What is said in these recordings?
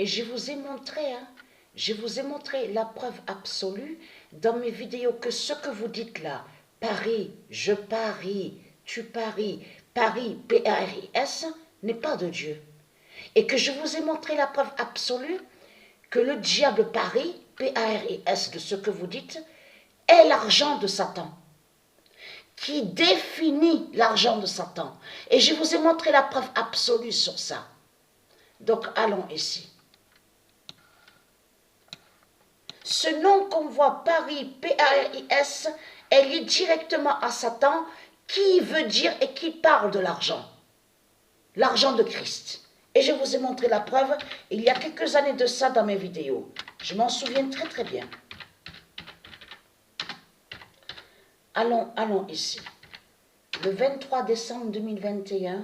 Et je vous ai montré, la preuve absolue dans mes vidéos que ce que vous dites là, Paris, je parie, tu paries, Paris, P-A-R-I-S, n'est pas de Dieu. Et que je vous ai montré la preuve absolue que le diable Paris, P-A-R-I-S, de ce que vous dites, est l'argent de Satan, qui définit l'argent de Satan. Et je vous ai montré la preuve absolue sur ça. Donc allons ici. Ce nom qu'on voit, Paris, P-A-R-I-S, est lié directement à Satan, qui veut dire et qui parle de l'argent. L'argent de Christ. Et je vous ai montré la preuve il y a quelques années de ça dans mes vidéos. Je m'en souviens très très bien. Allons ici. Le 23 décembre 2021,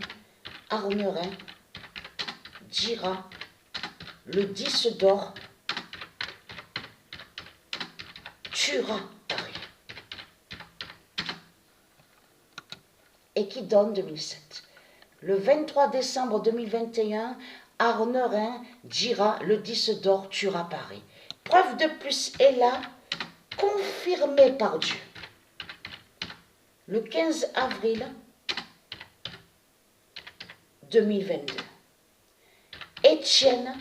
Arnerin dira le 10 d'or tuera Paris. Et qui donne 2007. Le 23 décembre 2021, Arnerin dira le 10 d'or tuera Paris. Preuve de plus est là, confirmée par Dieu. Le 15 avril 2022, Étienne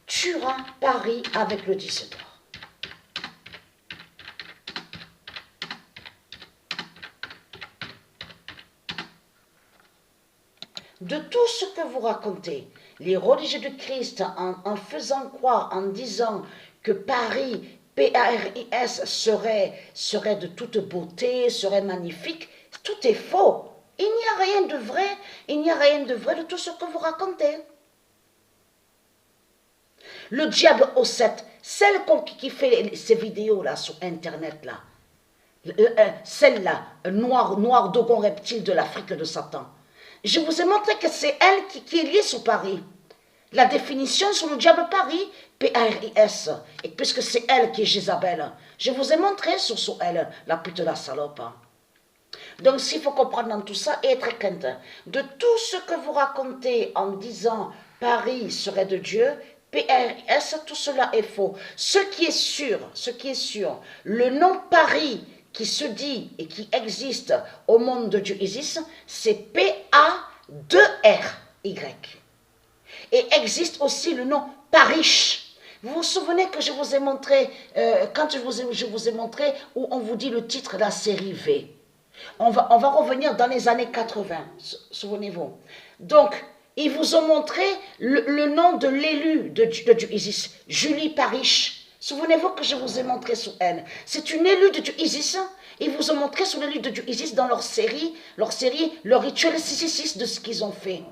tuera Paris avec le 10 d'or. De tout ce que vous racontez, les religieux de Christ, en faisant croire, en disant que Paris, P-A-R-I-S, serait de toute beauté, serait magnifique, tout est faux. Il n'y a rien de vrai, de tout ce que vous racontez. Le diable au 7, celle qui fait ces vidéos-là sur Internet, là, celle-là, noire dogon reptile de l'Afrique de Satan, je vous ai montré que c'est elle qui est liée sur Paris. La définition sur le diable Paris, P-A-R-I-S, et puisque c'est elle qui est Jézabel, je vous ai montré sur elle, la pute de la salope. Donc s'il faut comprendre dans tout ça, et être crainte de tout ce que vous racontez en disant Paris serait de Dieu, P-A-R-I-S, tout cela est faux. Ce qui est sûr, le nom Paris qui se dit et qui existe au monde de Dieu Isis, c'est P-A-2-R-Y. Et existe aussi le nom Parish. Vous vous souvenez que je vous ai montré, quand je vous ai montré où on vous dit le titre de la série V. On va revenir dans les années 80, souvenez-vous. Donc, ils vous ont montré le nom de l'élu de Dieu Isis, Julie Parish. Souvenez-vous que je vous ai montré sur elle. C'est une élue de Dieu Isis. Ils vous ont montré sur l'élu de Dieu Isis dans leur série, leur rituel 666 de ce qu'ils ont fait.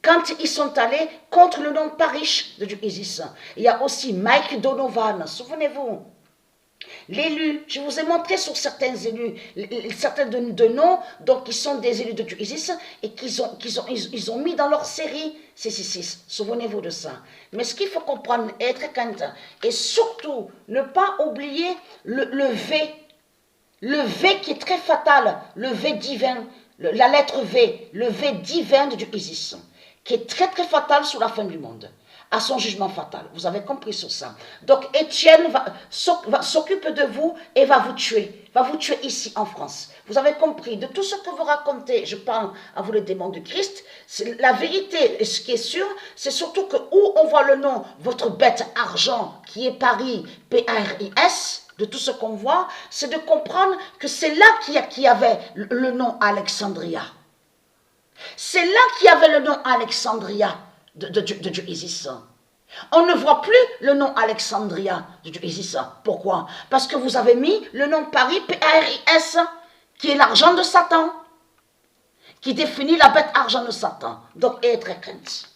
Quand ils sont allés contre le nom Parish de Dieu Isis. Il y a aussi Mike Donovan, souvenez-vous. L'élu, je vous ai montré sur certains élus, certains de noms, donc qui sont des élus de Dieu Isis, et qu'ils ont mis dans leur série 666. Souvenez-vous de ça. Mais ce qu'il faut comprendre, être crainte, et surtout ne pas oublier le V. Le V qui est très fatal, le V divin, la lettre V, le V divin de Dieu Isis, qui est très très fatal sur la fin du monde, à son jugement fatal. Vous avez compris sur ça. Donc Étienne s'occupe de vous et va vous tuer ici en France. Vous avez compris, de tout ce que vous racontez, je parle à vous les démons du Christ, la vérité, ce qui est sûr, c'est surtout que où on voit le nom, votre bête argent, qui est Paris, P-A-R-I-S, de tout ce qu'on voit, c'est de comprendre que c'est là qu'il y avait le nom Alexandria. C'est là qu'il y avait le nom Alexandria de Dieu Isis. On ne voit plus le nom Alexandria de Dieu Isis. Pourquoi? Parce que vous avez mis le nom Paris, P-A-R-I-S, qui est l'argent de Satan, qui définit la bête argent de Satan. Donc, être crainte.